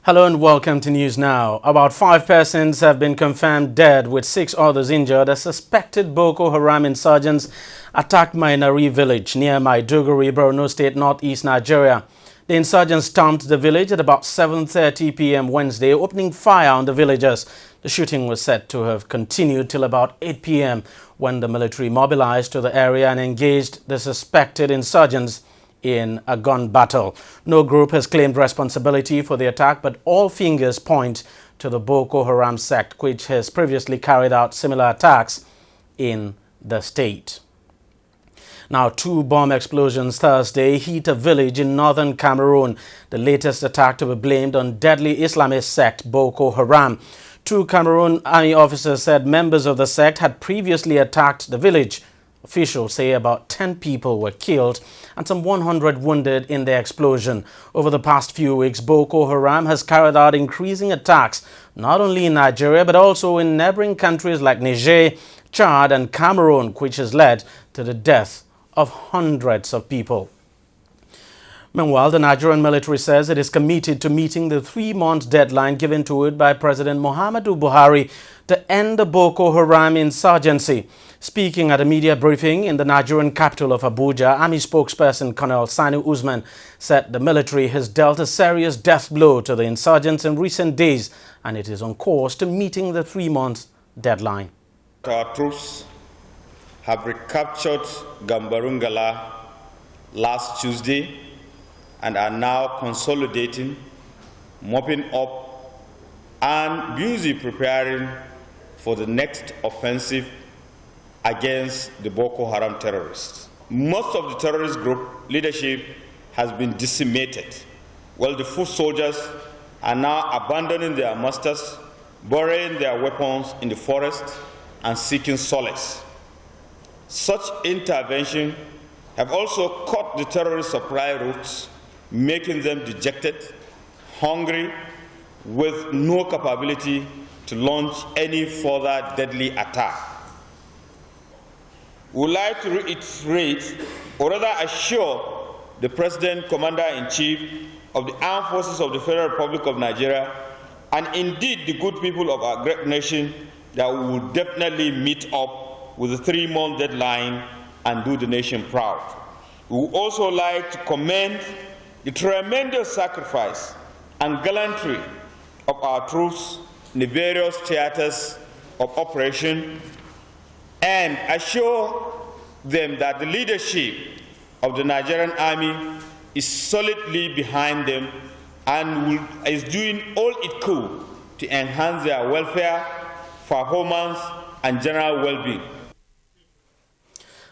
Hello and welcome to News Now. About 5 persons have been confirmed dead with 6 others injured as suspected Boko Haram insurgents attacked Maiduguri village near Maiduguri, Borno State, northeast Nigeria. The insurgents stormed the village at about 7:30 p.m. Wednesday, opening fire on the villagers. The shooting was said to have continued till about 8 p.m. when the military mobilized to the area and engaged the suspected insurgents in a gun battle. No group has claimed responsibility for the attack, but all fingers point to the Boko Haram sect, which has previously carried out similar attacks in the state. Now, 2 bomb explosions Thursday hit a village in northern Cameroon, the latest attack to be blamed on deadly Islamist sect Boko Haram. 2 Cameroon army officers said members of the sect had previously attacked the village. Officials say about 10 people were killed and some 100 wounded in the explosion. Over the past few weeks, Boko Haram has carried out increasing attacks not only in Nigeria but also in neighboring countries like Niger, Chad and Cameroon, which has led to the death of hundreds of people. Meanwhile, the Nigerian military says it is committed to meeting the 3-month deadline given to it by President Muhammadu Buhari to end the Boko Haram insurgency. Speaking at a media briefing in the Nigerian capital of Abuja, Army spokesperson Colonel Sani Usman said the military has dealt a serious death blow to the insurgents in recent days and it is on course to meeting the 3-month deadline. Our troops have recaptured Gambarungala last Tuesday and are now consolidating, mopping up and busy preparing for the next offensive against the Boko Haram terrorists. Most of the terrorist group leadership has been decimated, while the foot soldiers are now abandoning their masters, burying their weapons in the forest and seeking solace. Such intervention have also cut the terrorist supply routes, making them dejected, hungry, with no capability to launch any further deadly attack. We would like to reiterate, or rather assure, the President, Commander-in-Chief of the Armed Forces of the Federal Republic of Nigeria, and indeed the good people of our great nation, that we will definitely meet up with the 3-month deadline and do the nation proud. We would also like to commend the tremendous sacrifice and gallantry of our troops in the various theaters of operation and assure them that the leadership of the Nigerian army is solidly behind them and is doing all it could to enhance their welfare, performance, and general well-being.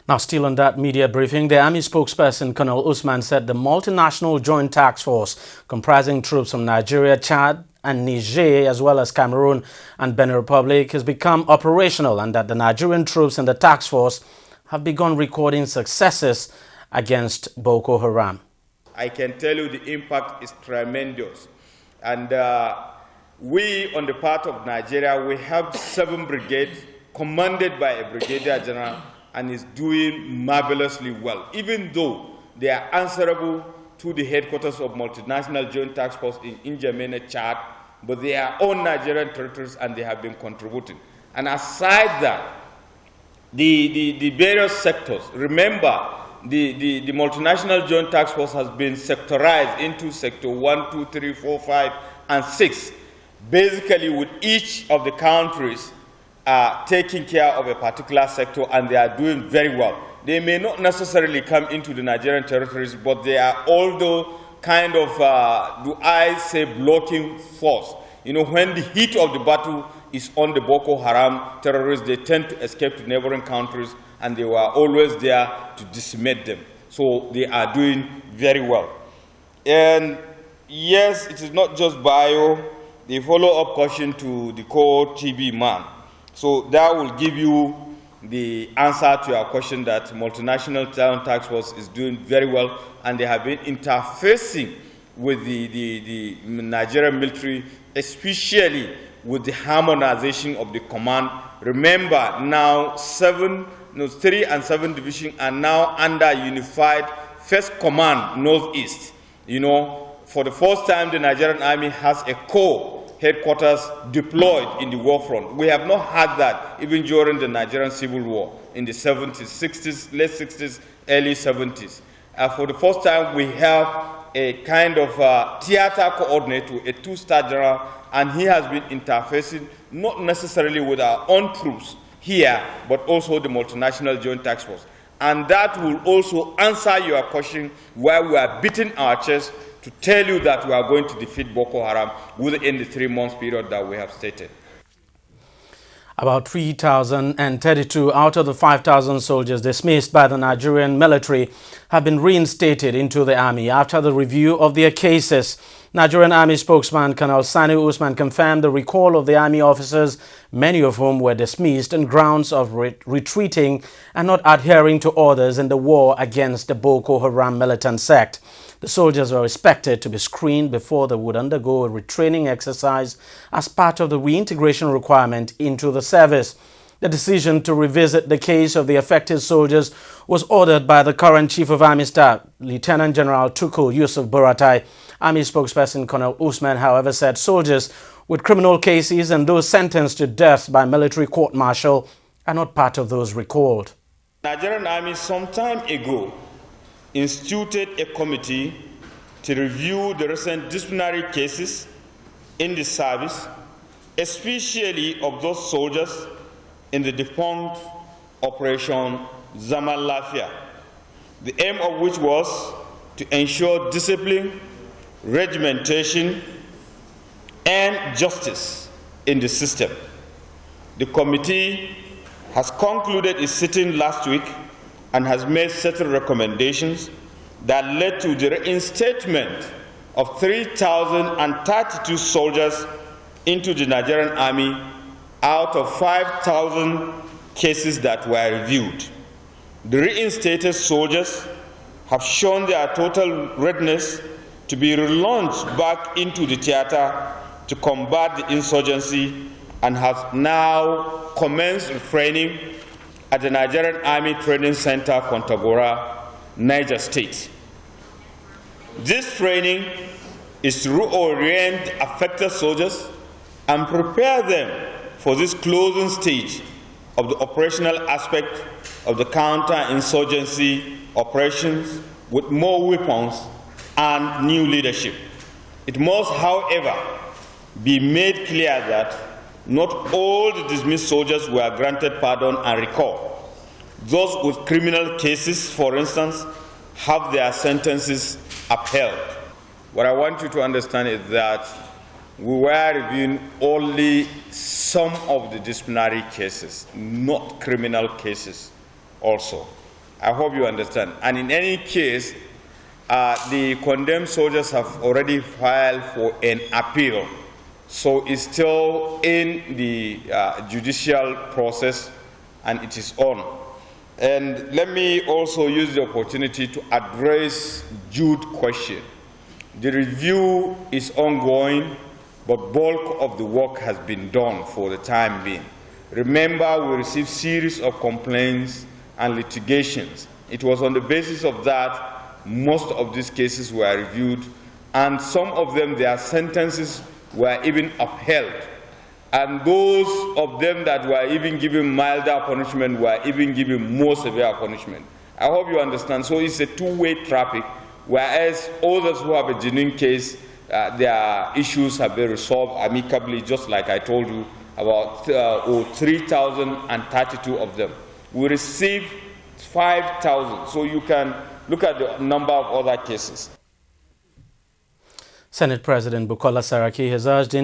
Now, still on that media briefing, the Army spokesperson Colonel Usman said the multinational joint task force comprising troops from Nigeria, Chad and Niger, as well as Cameroon and Benin Republic, has become operational and that the Nigerian troops in the task force have begun recording successes against Boko Haram. I can tell you the impact is tremendous. And we, on the part of Nigeria, we have 7 brigades commanded by a brigadier general and is doing marvelously well, even though they are answerable to the headquarters of multinational joint task force in N'Djamena, Chad, but they are on Nigerian territories and they have been contributing. And aside that, the various sectors, remember, the multinational joint task force has been sectorized into sector 1, 2, 3, 4, 5, and 6, basically with each of the countries taking care of a particular sector, and they are doing very well. They may not necessarily come into the Nigerian territories, but they are although kind of, do I say, blocking force. You know, when the heat of the battle is on the Boko Haram terrorists, they tend to escape to neighboring countries, and they were always there to decimate them. So they are doing very well. And yes, it is not just bio, the follow-up question to the core TB man. So that will give you the answer to your question that multinational talent task force is doing very well, and they have been interfacing with the Nigerian military, especially with the harmonization of the command. Remember, now 3 and 7 divisions are now under unified first command northeast. You know, For the first time, the Nigerian Army has a core headquarters deployed in the war front. We have not had that even during the Nigerian Civil War in the 70s, 60s, late 60s, early 70s. For the first time, we have a kind of theater coordinator, a two-star general, and he has been interfacing not necessarily with our own troops here, but also the multinational joint task force. And that will also answer your question where we are beating our chest to tell you that we are going to defeat Boko Haram within the 3-month period that we have stated. About 3,032 out of the 5,000 soldiers dismissed by the Nigerian military have been reinstated into the army after the review of their cases. Nigerian Army spokesman Colonel Sani Usman confirmed the recall of the army officers, many of whom were dismissed on grounds of retreating and not adhering to orders in the war against the Boko Haram militant sect. The soldiers were expected to be screened before they would undergo a retraining exercise as part of the reintegration requirement into the service. The decision to revisit the case of the affected soldiers was ordered by the current Chief of Army Staff, Lieutenant General Tukur Yusuf Buratai. Army spokesperson Colonel Usman, however, said soldiers with criminal cases and those sentenced to death by military court-martial are not part of those recalled. The Nigerian Army some time ago instituted a committee to review the recent disciplinary cases in the service, especially of those soldiers in the defunct Operation Zaman Lafia, the aim of which was to ensure discipline, regimentation, and justice in the system. The committee has concluded its sitting last week and has made certain recommendations that led to the reinstatement of 3,032 soldiers into the Nigerian Army out of 5,000 cases that were reviewed. The reinstated soldiers have shown their total readiness to be relaunched back into the theater to combat the insurgency and have now commenced training at the Nigerian Army Training Center, Kontagora, Niger State. This training is to reorient affected soldiers and prepare them for this closing stage of the operational aspect of the counter-insurgency operations with more weapons and new leadership. It must, however, be made clear that not all the dismissed soldiers were granted pardon and recall. Those with criminal cases, for instance, have their sentences upheld. What I want you to understand is that we were reviewing only some of the disciplinary cases, not criminal cases also. I hope you understand. And in any case, the condemned soldiers have already filed for an appeal. So it's still in the judicial process and it is on. And let me also use the opportunity to address Jude's question. The review is ongoing, but bulk of the work has been done for the time being. Remember, we received series of complaints and litigations. It was on the basis of that most of these cases were reviewed, and some of them, their sentences were even upheld. And those of them that were even given milder punishment were even given more severe punishment. I hope you understand. So it's a two-way traffic, whereas others who have a genuine case, their issues have been resolved amicably, just like I told you, about 3,032 of them. We received 5,000, so you can look at the number of other cases. Senate President Bukola Saraki has urged the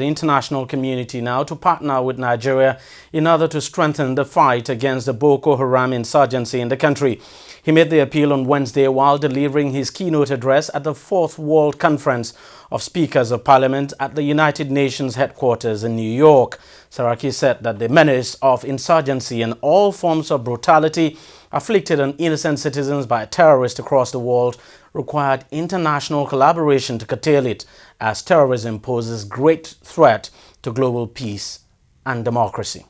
international community now to partner with Nigeria in order to strengthen the fight against the Boko Haram insurgency in the country. He made the appeal on Wednesday while delivering his keynote address at the 4th World Conference of Speakers of Parliament at the United Nations headquarters in New York. Saraki said that the menace of insurgency and all forms of brutality afflicted on innocent citizens by terrorists across the world required international collaboration to curtail it, as terrorism poses great threat to global peace and democracy.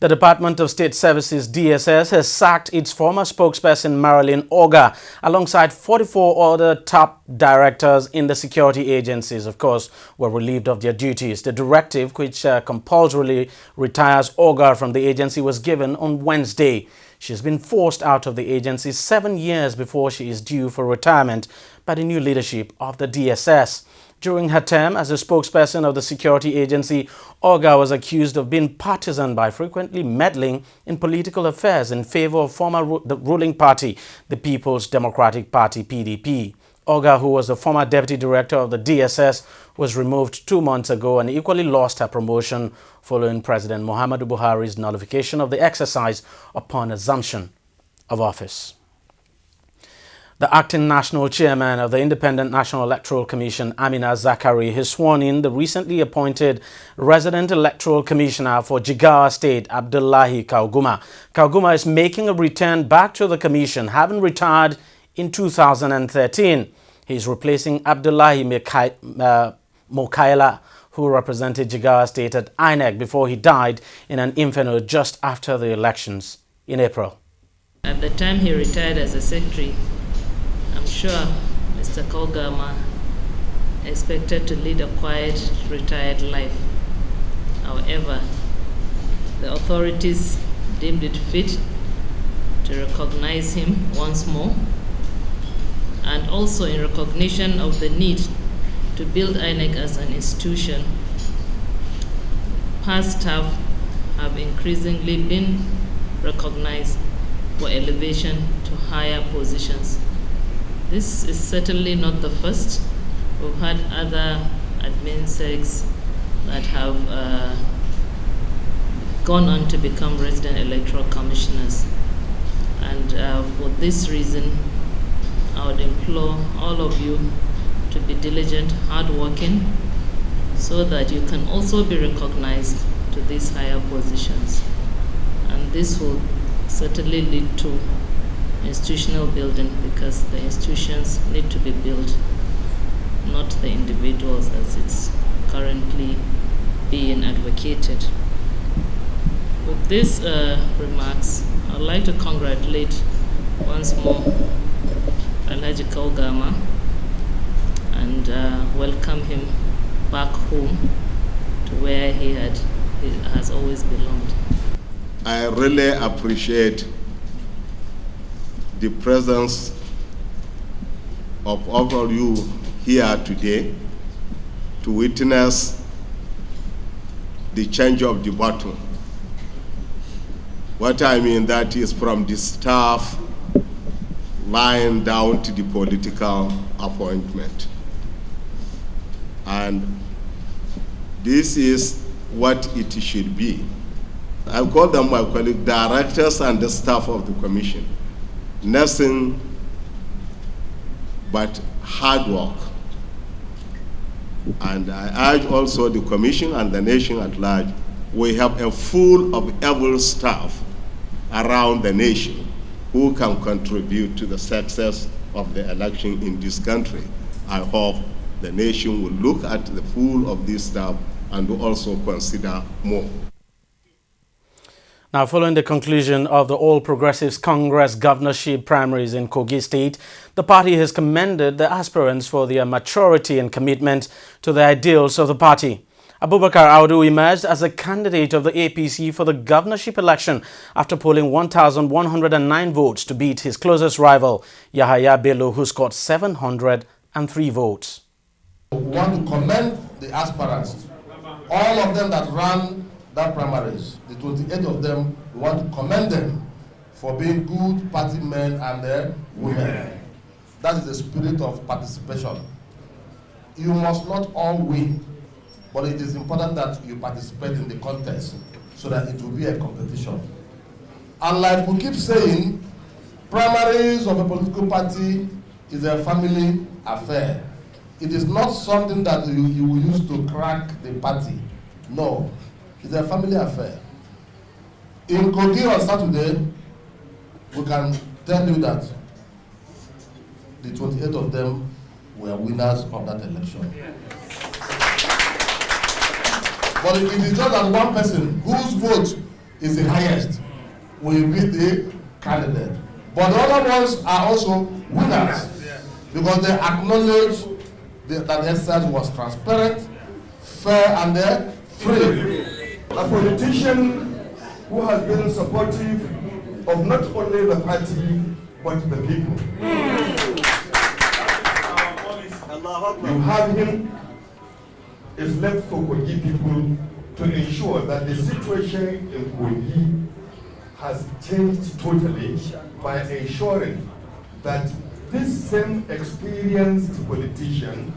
The Department of State Services, DSS, has sacked its former spokesperson, Marilyn Oga, alongside 44 other top directors in the security agencies, of course, were relieved of their duties. The directive, which compulsorily retires Oga from the agency, was given on Wednesday. She has been forced out of the agency 7 years before she is due for retirement by the new leadership of the DSS. During her term as a spokesperson of the security agency, Oga was accused of being partisan by frequently meddling in political affairs in favor of the ruling party, the People's Democratic Party, PDP. Oga, who was the former deputy director of the DSS, was removed 2 months ago and equally lost her promotion following President Muhammadu Buhari's nullification of the exercise upon assumption of office. The acting national chairman of the Independent National Electoral Commission, Amina Zakari, has sworn in the recently appointed resident electoral commissioner for Jigawa State, Abdullahi Kauguma. Kauguma is making a return back to the commission, having retired in 2013. He is replacing Abdullahi Mokaila, who represented Jigawa State at INEC before he died in an inferno just after the elections in April. At the time he retired as a secretary, I'm sure Mr. Kaugama expected to lead a quiet, retired life. However, the authorities deemed it fit to recognize him once more, and also in recognition of the need to build INEC as an institution. Past staff have increasingly been recognized for elevation to higher positions. This is certainly not the first. We've had other admin secs that have gone on to become resident electoral commissioners. And for this reason, I would implore all of you to be diligent, hardworking, so that you can also be recognized to these higher positions. And this will certainly lead to institutional building, because the institutions need to be built, not the individuals as it's currently being advocated. With these remarks, I'd like to congratulate once more Alhaji Kaugama and welcome him back home to where he has always belonged. I really appreciate the presence of all of you here today to witness the change of the bottom. What I mean, that is from the staff line down to the political appointment. And this is what it should be. I call them my colleague directors and the staff of the commission. Nothing but hard work. And I urge also the commission and the nation at large, we have a full of able staff around the nation who can contribute to the success of the election in this country. I hope the nation will look at the full of this staff and also consider more. Now, following the conclusion of the All Progressives Congress governorship primaries in Kogi State, the party has commended the aspirants for their maturity and commitment to the ideals of the party. Abubakar Audu emerged as a candidate of the APC for the governorship election after polling 1,109 votes to beat his closest rival, Yahaya Bello, who scored 703 votes. We want to commend the aspirants, all of them that ran that primaries, the 28 of them. We want to commend them for being good party men and women. That is the spirit of participation. You must not all win, but it is important that you participate in the contest so that it will be a competition. And like we keep saying, primaries of a political party is a family affair. It is not something that you will use to crack the party. No, it's a family affair. In Kogi on Saturday, we can tell you that the 28 of them were winners of that election. But it is just that one person whose vote is the highest, we beat the candidate. But the other ones are also winners because they acknowledge that the exercise was transparent, fair, and free. A politician who has been supportive of not only the party but the people. You have him is left for Kogi people to ensure that the situation in Kogi has changed totally by ensuring that this same experienced politician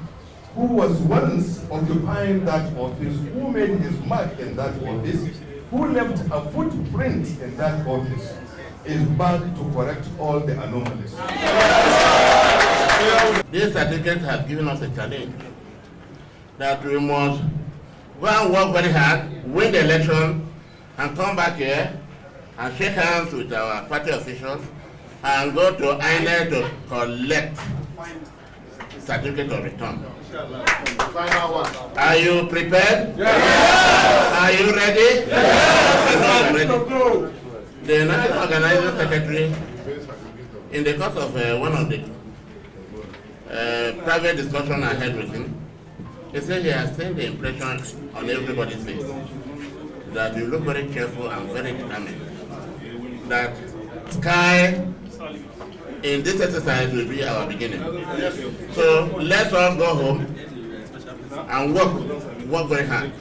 who was once occupying that office, who made his mark in that office, who left a footprint in that office, is back to correct all the anomalies. This certificate has given us a challenge that we must go and work very hard, win the election, and come back here and shake hands with our party officials and go to INEC to collect certificate of return. Are you prepared? Yes. Are you ready? Yes. Ready. The National Organizing Secretary, in the course of one of the private discussion I had with him, he said he has seen the impression on everybody's face that you look very careful and very determined. That sky in this exercise will be our beginning. So let's all go home and work very hard.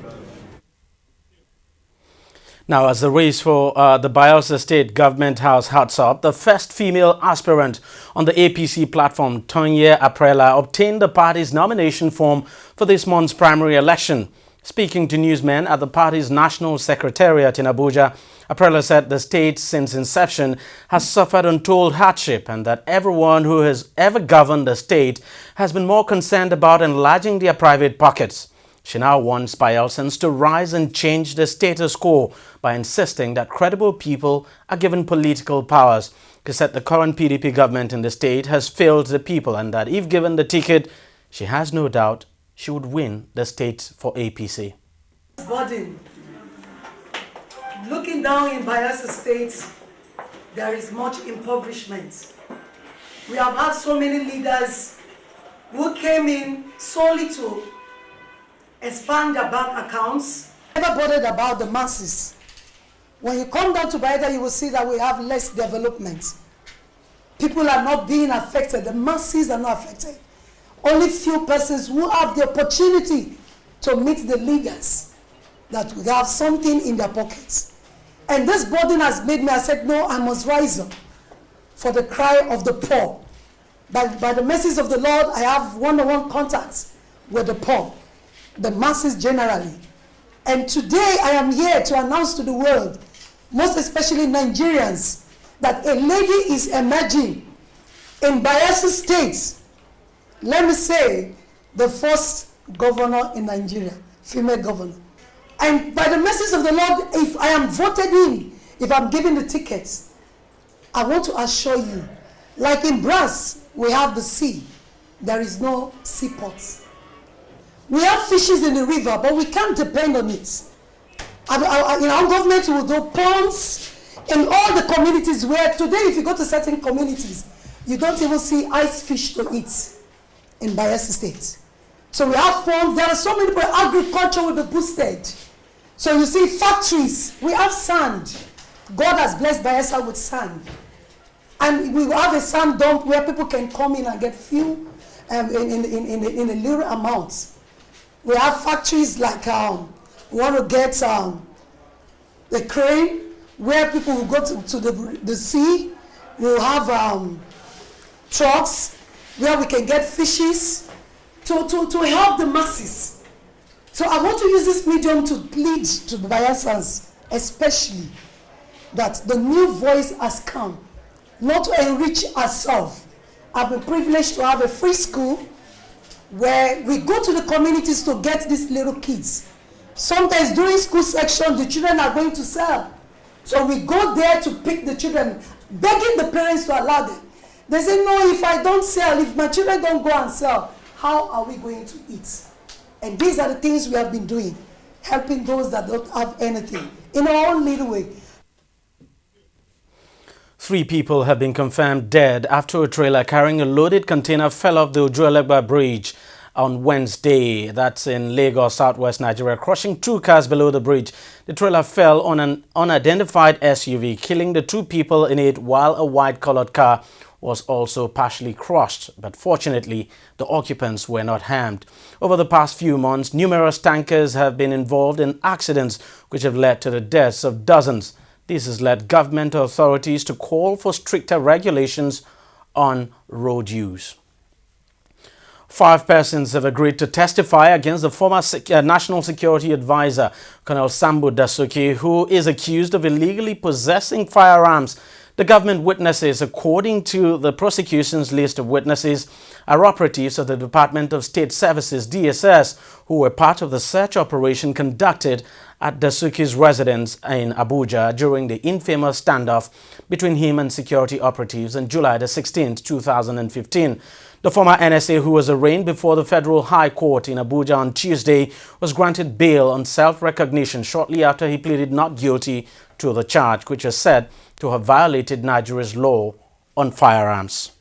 Now, as the race for the Bayelsa State Government House heats up, the first female aspirant on the APC platform, Tonya Aprela, obtained the party's nomination form for this month's primary election. Speaking to newsmen at the party's national secretariat in Abuja, Aprela said the state since inception has suffered untold hardship and that everyone who has ever governed the state has been more concerned about enlarging their private pockets. She now wants Bayelsans to rise and change the status quo by insisting that credible people are given political powers. She said the current PDP government in the state has failed the people and that if given the ticket, she has no doubt she would win the state for APC. Burden. Looking down in Bayelsa State, there is much impoverishment. We have had so many leaders who came in solely to expand their bank accounts. Never bothered about the masses. When you come down to Bayelsa, you will see that we have less development. People are not being affected. The masses are not affected. Only few persons who have the opportunity to meet the leaders that we have something in their pockets. And this burden has made me, I said, no, I must rise up for the cry of the poor. By the mercies of the Lord, I have one-on-one contacts with the poor, the masses generally. And today I am here to announce to the world, most especially Nigerians, that a lady is emerging in Bayelsa State. Let me say, the first governor in Nigeria, female governor. And by the mercies of the Lord, if I am voted in, if I'm given the tickets, I want to assure you, like in Brass, we have the sea. There is no seaports. We have fishes in the river, but we can't depend on it. In our government, we will do ponds in all the communities where today, if you go to certain communities, you don't even see ice fish to eat in Bayelsa State. So we have ponds. There are so many people. Agriculture will be boosted. So you see factories. We have sand. God has blessed Bayelsa with sand. And we will have a sand dump where people can come in and get fuel in a little amount. We have factories like, we want to get the crane, where people will go to the sea. We'll have trucks where we can get fishes to help the masses. So I want to use this medium to plead to the Bayelsans, especially, that the new voice has come, not to enrich ourselves. I've been privileged to have a free school where we go to the communities to get these little kids. Sometimes during school section, the children are going to sell. So we go there to pick the children, begging the parents to allow them. They say, no, if I don't sell, if my children don't go and sell, how are we going to eat? And these are the things we have been doing, helping those that don't have anything in our own little way. 3 people have been confirmed dead after a trailer carrying a loaded container fell off the Ojuelegba Bridge on Wednesday. That's in Lagos, southwest Nigeria, crushing 2 cars below the bridge. The trailer fell on an unidentified SUV, killing the 2 people in it, while a white-colored car was also partially crushed. But fortunately, the occupants were not harmed. Over the past few months, numerous tankers have been involved in accidents which have led to the deaths of dozens. This has led government authorities to call for stricter regulations on road use. 5 persons have agreed to testify against the former National Security Advisor, Colonel Sambo Dasuki, who is accused of illegally possessing firearms. The government witnesses, according to the prosecution's list of witnesses, are operatives of the Department of State Services, DSS, who were part of the search operation conducted at Dasuki's residence in Abuja during the infamous standoff between him and security operatives on July the 16th, 2015. The former NSA, who was arraigned before the Federal High Court in Abuja on Tuesday, was granted bail on self-recognition shortly after he pleaded not guilty to the charge, which is said to have violated Nigeria's law on firearms.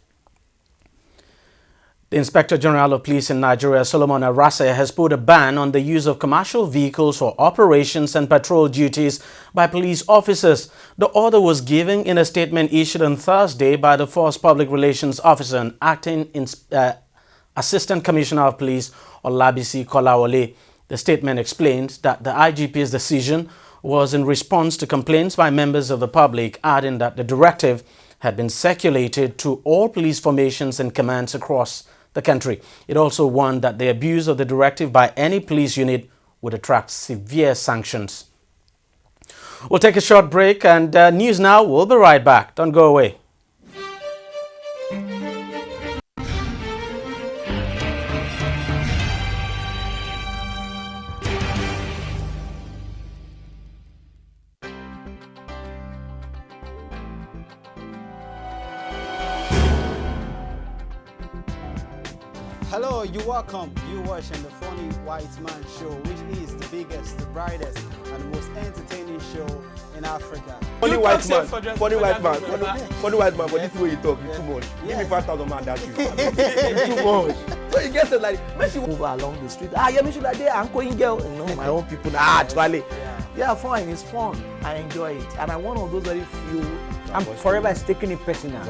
The Inspector General of Police in Nigeria, Solomon Arase, has put a ban on the use of commercial vehicles for operations and patrol duties by police officers. The order was given in a statement issued on Thursday by the Force Public Relations Officer and Acting Assistant Commissioner of Police, Olabisi Kolawole. The statement explained that the IGP's decision was in response to complaints by members of the public, adding that the directive had been circulated to all police formations and commands across the country. It also warned that the abuse of the directive by any police unit would attract severe sanctions. We'll take a short break, and News Now will be right back. Don't go away. Hello, you're welcome. You're watching the Funny White Man Show, which is the biggest, the brightest, and the most entertaining show in Africa. Funny white man, funny white man, funny white man. But this way you talk, it's too much. Give me 5,000 man, that's you. It's too much. So you get it like, make you move along the street. Yeah, make sure like there, I'm going girl. You know, my own people. Actually, yeah, fine. It's fun. I enjoy it, and I'm one of those very few. I'm forever taking it personal.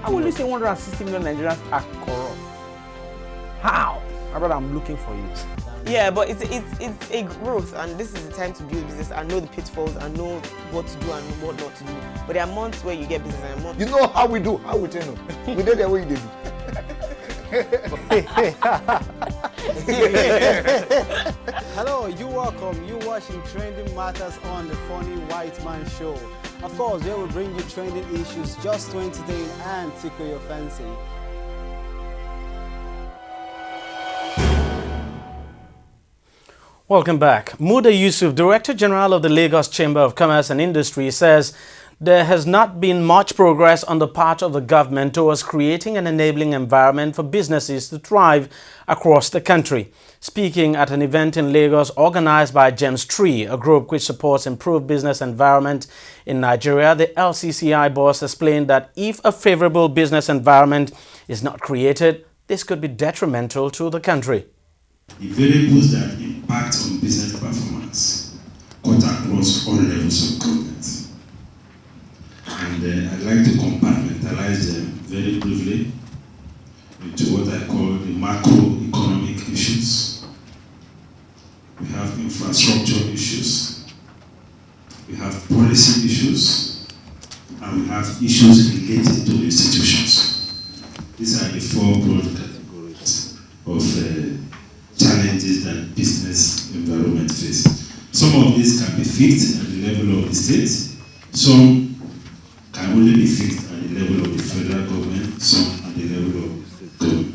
I will listen. 160 million Nigerians are corrupt. How? Brother, I'm looking for you. Yeah, but it's a growth, and this is the time to build business. I know the pitfalls, I know what to do and what not to do. But there are months where you get business and months. You know how we do, how we train them. We do the way you do. Hello, you're welcome. You're watching Trending Matters on the Funny White Man Show. Of course, they will bring you trending issues just to entertain and tickle your fancy. Welcome back. Muda Yusuf, Director General of the Lagos Chamber of Commerce and Industry, says there has not been much progress on the part of the government towards creating an enabling environment for businesses to thrive across the country. Speaking at an event in Lagos organized by James Tree, a group which supports improved business environment in Nigeria, the LCCI boss explained that if a favorable business environment is not created, this could be detrimental to the country. The variables that impact on business performance cut across all levels of government. And I'd like to compartmentalize them very briefly into what I call the macroeconomic issues. We have infrastructure issues, we have policy issues, and we have issues related to institutions. These are the 4 broad categories of challenges that business environment face. Some of these can be fixed at the level of the state, some can only be fixed at the level of the federal government, some at the level of the state government.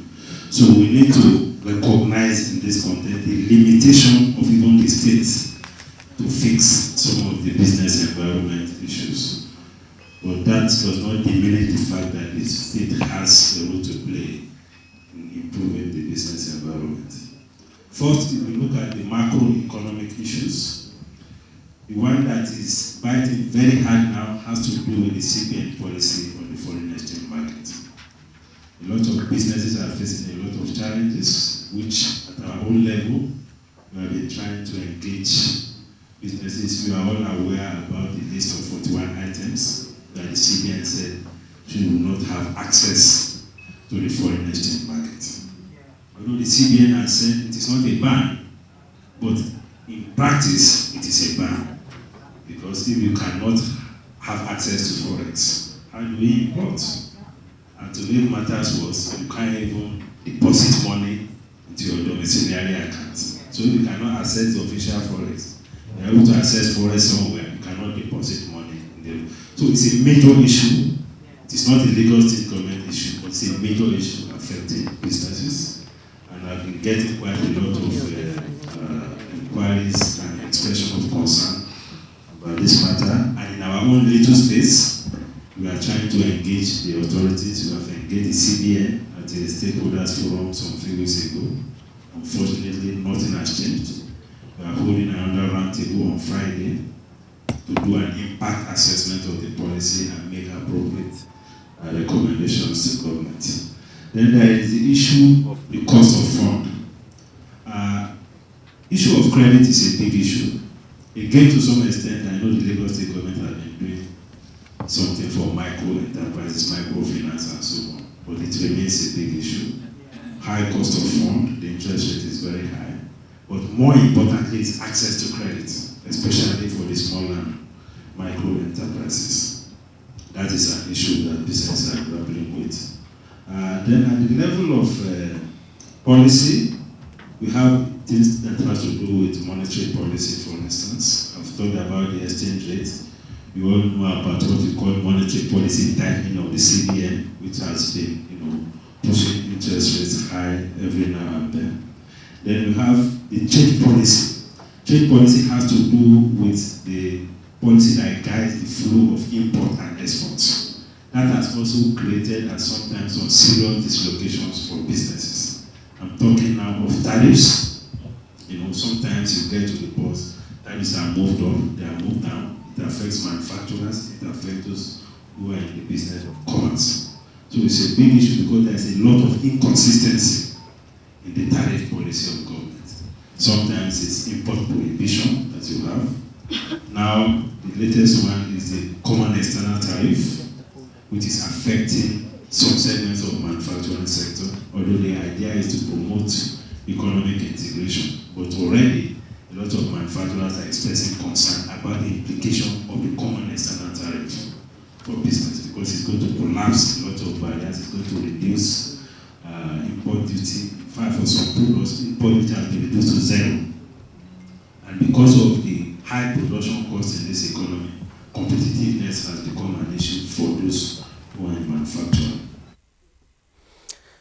So we need to recognize in this context the limitation of even the states to fix some of the business environment issues. But that does not diminish the fact that the state has a role to play in improving the business environment. First, if we look at the macroeconomic issues, The one that is biting very hard now has to do with the CBN policy on the foreign exchange market. A lot of businesses are facing a lot of challenges, which at our own level, we have been trying to engage businesses. We are all aware about the list of 41 items that the CBN said she will not have access to the foreign exchange market. Although the CBN has said it is not a ban, but in practice, it is a ban. Because if you cannot have access to forex, how do we import? And to make matters worse, you can't even deposit money into your domiciliary account. So if you cannot access the official forex, you are able to access forex somewhere, you cannot deposit money in there. So it's a major issue. It is not a Lagos State government issue, but it's a major issue affecting businesses. And I've been getting quite a lot of inquiries and expression of concern about this matter. And in our own little space, we are trying to engage the authorities. We have engaged the CBN at a stakeholders forum some few weeks ago. Unfortunately, nothing has changed. We are holding another roundtable on Friday to do an impact assessment of the policy and make appropriate recommendations to government. Then there is the issue of the cost of fund. Issue of credit is a big issue. Again, to some extent, I know the Lagos State government has been doing something for micro enterprises, microfinance, and so on. But it remains a big issue. High cost of fund, the interest rate is very high. But more importantly is access to credit, especially for the small and micro enterprises. That is an issue that businesses are grappling with. Then at the level of policy, we have things that has to do with monetary policy, for instance. I've talked about the exchange rate. We all know about what we call monetary policy tightening of the CBN, which has been, pushing interest rates high every now and then. Then we have the trade policy. Trade policy has to do with the policy that guides the flow of import and exports. That has also created and sometimes some serious dislocations for businesses. I'm talking now of tariffs. Sometimes you get to the port, tariffs are moved up, they are moved down. It affects manufacturers, it affects those who are in the business of commerce. So it's a big issue because there's a lot of inconsistency in the tariff policy of government. Sometimes it's import prohibition that you have. Now, the latest one is the common external tariff, which is affecting some segments of the manufacturing sector, although the idea is to promote economic integration. But already, a lot of manufacturers are expressing concern about the implication of the common external tariff for business, because it's going to collapse a lot of barriers, it's going to reduce import duty. In fact, for some products, import duty has been reduced to zero. And because of the high production costs in this economy, competitiveness has become an issue for those who are in manufacturing.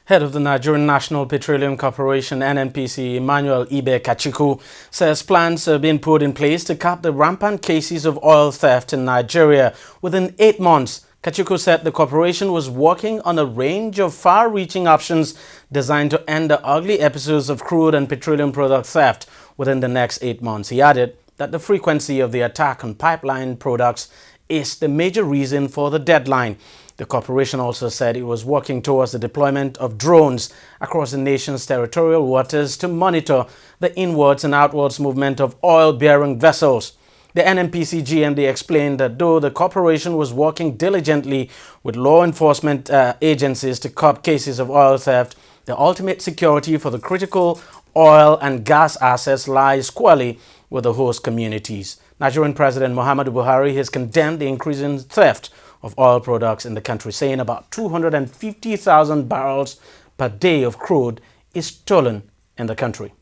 Head of the Nigerian National Petroleum Corporation, NNPC, Emmanuel Ibe Kachiku, says plans have been put in place to cap the rampant cases of oil theft in Nigeria. Within 8 months, Kachiku said the corporation was working on a range of far-reaching options designed to end the ugly episodes of crude and petroleum product theft within the next 8 months. He added that the frequency of the attack on pipeline products is the major reason for the deadline. The corporation also said it was working towards the deployment of drones across the nation's territorial waters to monitor the inwards and outwards movement of oil-bearing vessels. The NNPC GMD explained that though the corporation was working diligently with law enforcement agencies to curb cases of oil theft, the ultimate security for the critical oil and gas assets lies squarely with the host communities. Nigerian President Muhammadu Buhari has condemned the increasing theft of oil products in the country, saying about 250,000 barrels per day of crude is stolen in the country.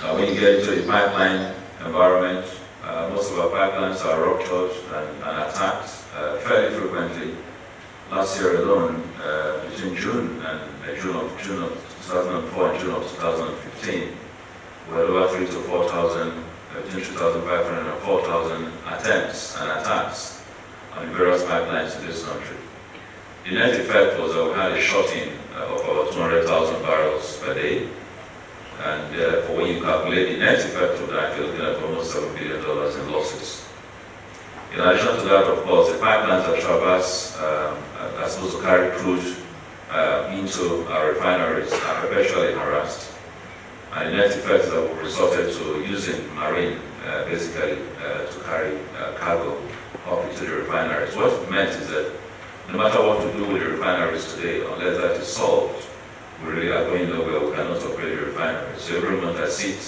When you get into the pipeline environment, most of our pipelines are ruptured and attacked fairly frequently. Last year alone, between June of 2004 and June of 2015, we had over 3,000 to 4,000, between 2,500 and 4,000 attempts and attacks on various pipelines in this country. The net effect was that we had a shorting of about 200,000 barrels per day, And for when you calculate the net effect of that, you're looking at almost $7 billion in losses. In addition to that, of course, the pipelines that traverse are supposed to carry crude into our refineries are perpetually harassed. And the net effect is that we've resorted to using marine, basically, to carry cargo up into the refineries. What it meant is that no matter what we do with the refineries today, unless that is solved, we really are going nowhere. We cannot operate the refineries. So every month I sit,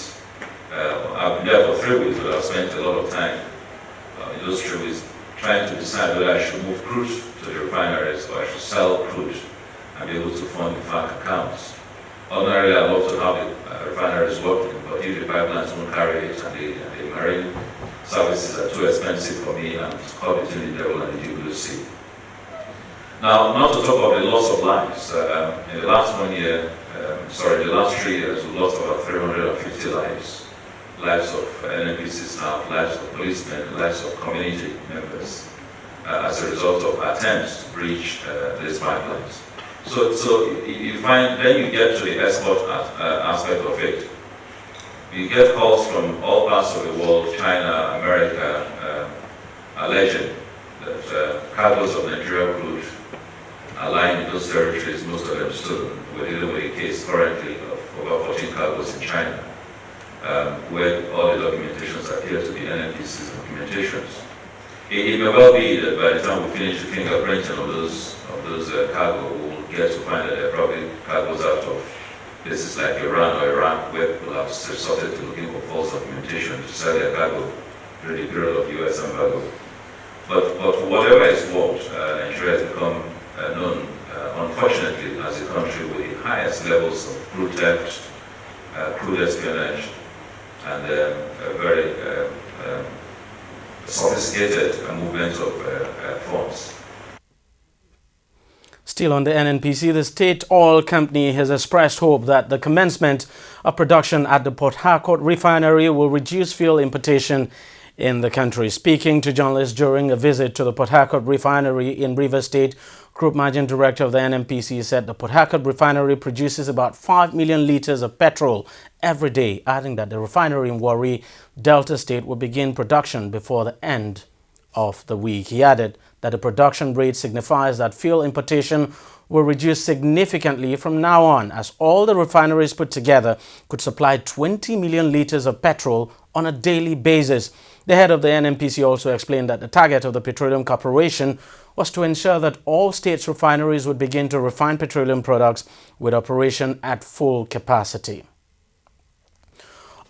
I've been there for 3 weeks, but I've spent a lot of time in those 3 weeks trying to decide whether I should move crude to the refineries or I should sell crude and be able to fund the FAC accounts. Ordinarily, I'd love to have the refineries working, but if the pipelines won't carry it and the marine services are too expensive for me, I'm caught between the devil and the deep sea. Now, not to talk about the loss of lives. In the last 1 year, the last 3 years, we lost about 350 lives. Lives of NNPC staff, lives of policemen, lives of community members, as a result of attempts to breach these pipelines. So you find, then you get to the export aspect of it. You get calls from all parts of the world, China, America, alleging that cargoes of Nigerian crude are lying in those territories, most of them stolen. We're dealing with a case currently of about 14 cargoes in China, where all the documentations appear to be NNPC's documentations. It may well be that by the time we finish the fingerprinting of those cargo, we'll get to find that there are probably cargoes out of places like Iran or Iraq, where people have resorted to looking for false documentation to sell their cargo during the period of US embargo. But for whatever it's worth, Nigeria has become known, unfortunately, as a country with the highest levels of crude theft, crude espionage, and a very sophisticated movement of funds. Still on the NNPC, the state oil company has expressed hope that the commencement of production at the Port Harcourt refinery will reduce fuel importation in the country. Speaking to journalists during a visit to the Port Harcourt refinery in Rivers State, Group Managing Director of the NNPC said the Port Harcourt refinery produces about 5 million litres of petrol every day, adding that the refinery in Warri, Delta State, will begin production before the end of the week. He added that the production rate signifies that fuel importation will reduce significantly from now on, as all the refineries put together could supply 20 million litres of petrol on a daily basis. The head of the NNPC also explained that the target of the Petroleum Corporation was to ensure that all states' refineries would begin to refine petroleum products with operation at full capacity.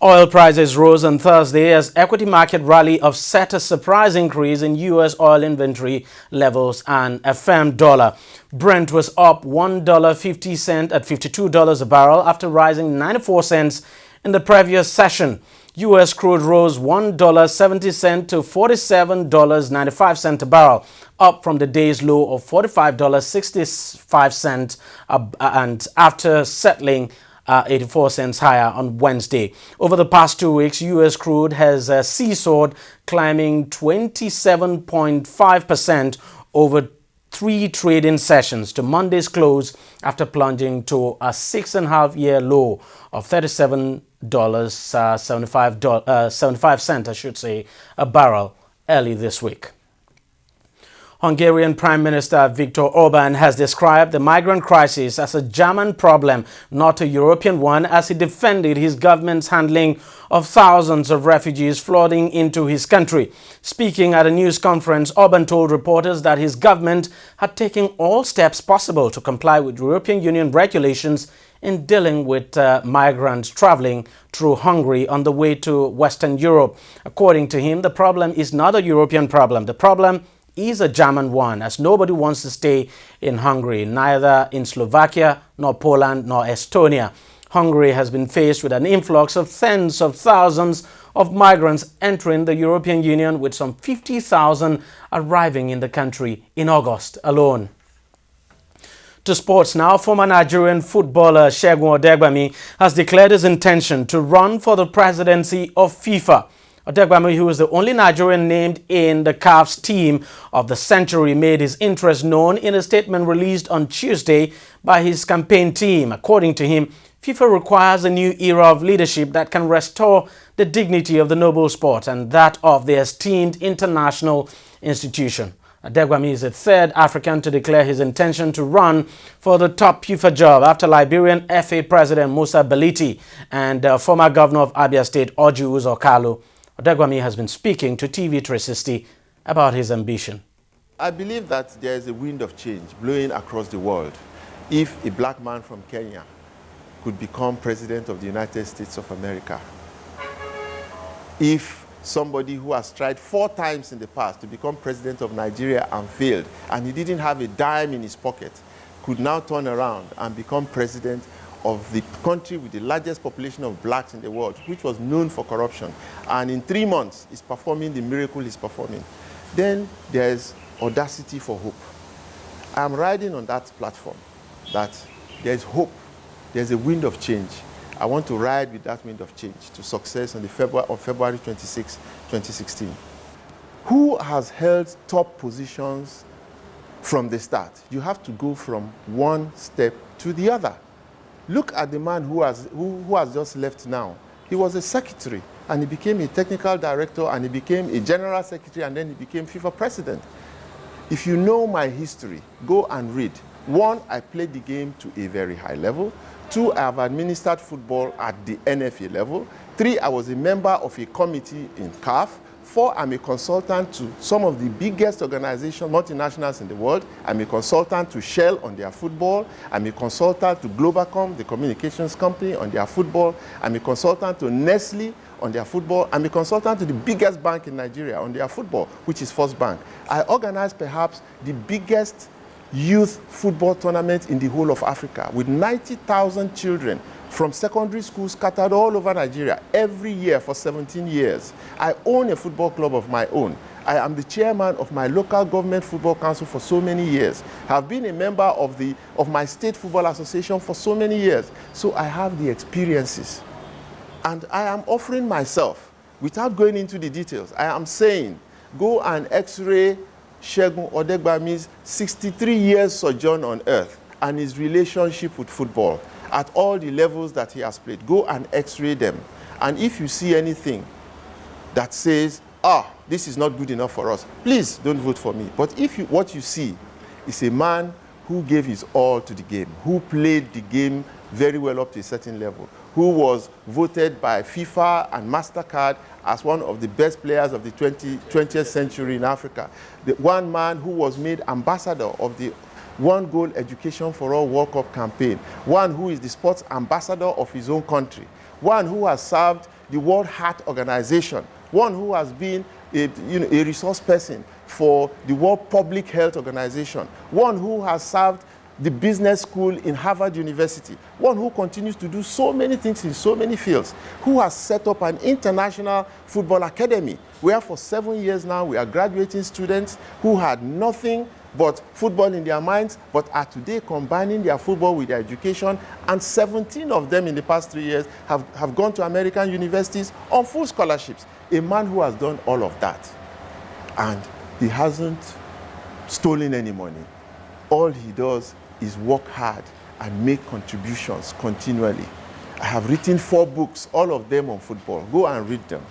Oil prices rose on Thursday as equity market rally offset a surprise increase in U.S. oil inventory levels and a firm dollar. Brent was up $1.50 at $52 a barrel after rising 94 cents in the previous session. U.S. crude rose $1.70 to $47.95 a barrel, up from the day's low of $45.65 and after settling 84 cents higher on Wednesday. Over the past 2 weeks, U.S. crude has seesawed, climbing 27.5% over 3 trading sessions to Monday's close after plunging to a 6.5-year low of $37.75 a barrel early this week. Hungarian Prime Minister Viktor Orban has described the migrant crisis as a German problem, not a European one, as he defended his government's handling of thousands of refugees flooding into his country. Speaking at a news conference, Orban told reporters that his government had taken all steps possible to comply with European Union regulations in dealing with migrants traveling through Hungary on the way to Western Europe. According to him, the problem is not a European problem. The problem is a German one, as nobody wants to stay in Hungary, neither in Slovakia, nor Poland, nor Estonia. Hungary has been faced with an influx of tens of thousands of migrants entering the European Union, with some 50,000 arriving in the country in August alone. To sports now, former Nigerian footballer Segun Odegbami has declared his intention to run for the presidency of FIFA. Odegbami, who is the only Nigerian named in the CAF's team of the century, made his interest known in a statement released on Tuesday by his campaign team. According to him, FIFA requires a new era of leadership that can restore the dignity of the noble sport and that of the esteemed international institution. Adegwami is the third African to declare his intention to run for the top FIFA job after Liberian FA President Musa Beliti and former governor of Abia State Orji Uzor Kalu. Adegwami has been speaking to TV360 about his ambition. I believe that there is a wind of change blowing across the world if a black man from Kenya could become president of the United States of America. If somebody who has tried 4 times in the past to become president of Nigeria and failed, and he didn't have a dime in his pocket, could now turn around and become president of the country with the largest population of blacks in the world, which was known for corruption, and in 3 months is performing the miracle he's performing, then there's audacity for hope. I'm riding on that platform that there's hope, there's a wind of change. I want to ride with that wind of change to success on February 26, 2016. Who has held top positions from the start? You have to go from one step to the other. Look at the man who has just left now. He was a secretary, and he became a technical director, and he became a general secretary, and then he became FIFA president. If you know my history, go and read. 1, I played the game to a very high level. 2, I have administered football at the NFA level. 3, I was a member of a committee in CAF. 4, I'm a consultant to some of the biggest organizations, multinationals in the world. I'm a consultant to Shell on their football. I'm a consultant to Globacom, the communications company, on their football. I'm a consultant to Nestle on their football. I'm a consultant to the biggest bank in Nigeria on their football, which is First Bank. I organize perhaps the biggest youth football tournament in the whole of Africa with 90,000 children from secondary schools scattered all over Nigeria every year for 17 years. I own a football club of my own. I am the chairman of my local government football council for so many years. I have been a member of my state football association for so many years. So I have the experiences. And I am offering myself, without going into the details, I am saying, go and x-ray Segun Odegbami's 63 years sojourn on earth and his relationship with football at all the levels that he has played. Go and x-ray them. And if you see anything that says, this is not good enough for us, please don't vote for me. But if what you see is a man who gave his all to the game, who played the game very well up to a certain level, who was voted by FIFA and MasterCard as one of the best players of the 20th century in Africa. The one man who was made ambassador of the One Goal Education for All World Cup campaign. One who is the sports ambassador of his own country. One who has served the World Heart Organization. One who has been a resource person for the World Public Health Organization. One who has served the business school in Harvard University, one who continues to do so many things in so many fields, who has set up an international football academy, where for 7 years now we are graduating students who had nothing but football in their minds, but are today combining their football with their education, and 17 of them in the past 3 years have gone to American universities on full scholarships. A man who has done all of that, and he hasn't stolen any money. All he does is work hard and make contributions continually. I have written 4 books, all of them on football. Go and read them.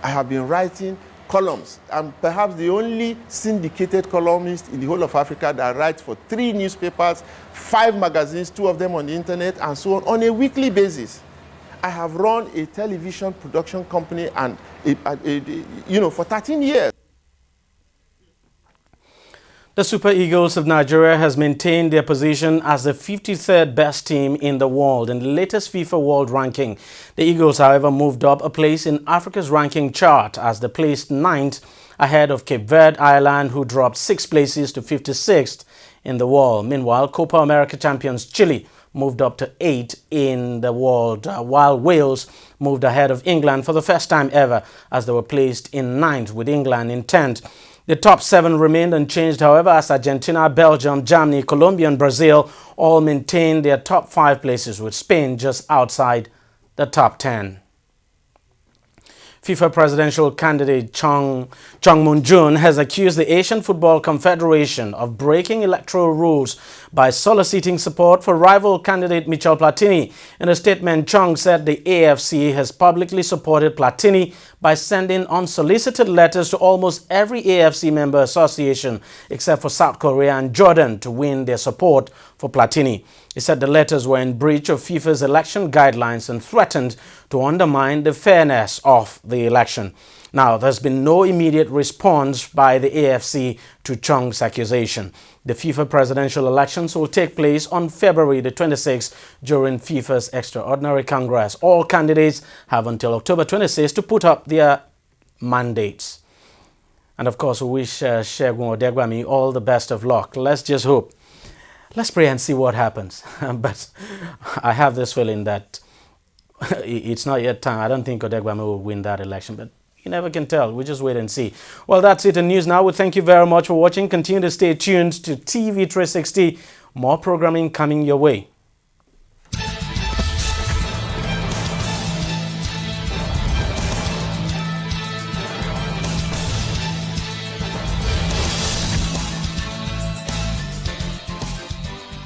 I have been writing columns. I'm perhaps the only syndicated columnist in the whole of Africa that writes for 3 newspapers, 5 magazines, 2 of them on the internet, and so on a weekly basis. I have run a television production company and for 13 years. The Super Eagles of Nigeria has maintained their position as the 53rd best team in the world in the latest FIFA World Ranking. The Eagles, however, moved up a place in Africa's ranking chart as they placed 9th ahead of Cape Verde, Ireland, who dropped 6 places to 56th in the world. Meanwhile, Copa America champions Chile moved up to 8th in the world, while Wales moved ahead of England for the first time ever as they were placed in 9th with England in 10th. The top 7 remained unchanged, however, as Argentina, Belgium, Germany, Colombia and Brazil all maintained their top 5 places, with Spain just outside the top 10. FIFA presidential candidate Chung Moon-jun has accused the Asian Football Confederation of breaking electoral rules by soliciting support for rival candidate Michel Platini. In a statement, Chung said the AFC has publicly supported Platini by sending unsolicited letters to almost every AFC member association except for South Korea and Jordan to win their support for Platini. He said the letters were in breach of FIFA's election guidelines and threatened to undermine the fairness of the election. Now, there's been no immediate response by the AFC to Chung's accusation. The FIFA presidential elections will take place on February the 26th during FIFA's Extraordinary Congress. All candidates have until October 26th to put up their mandates. And of course, we wish Segun Odegbami all the best of luck. Let's just hope. Let's pray and see what happens. But I have this feeling that it's not yet time. I don't think Odegbami will win that election, but you never can tell. We'll just wait and see. Well, that's it in news now. We thank you very much for watching. Continue to stay tuned to TV360. More programming coming your way.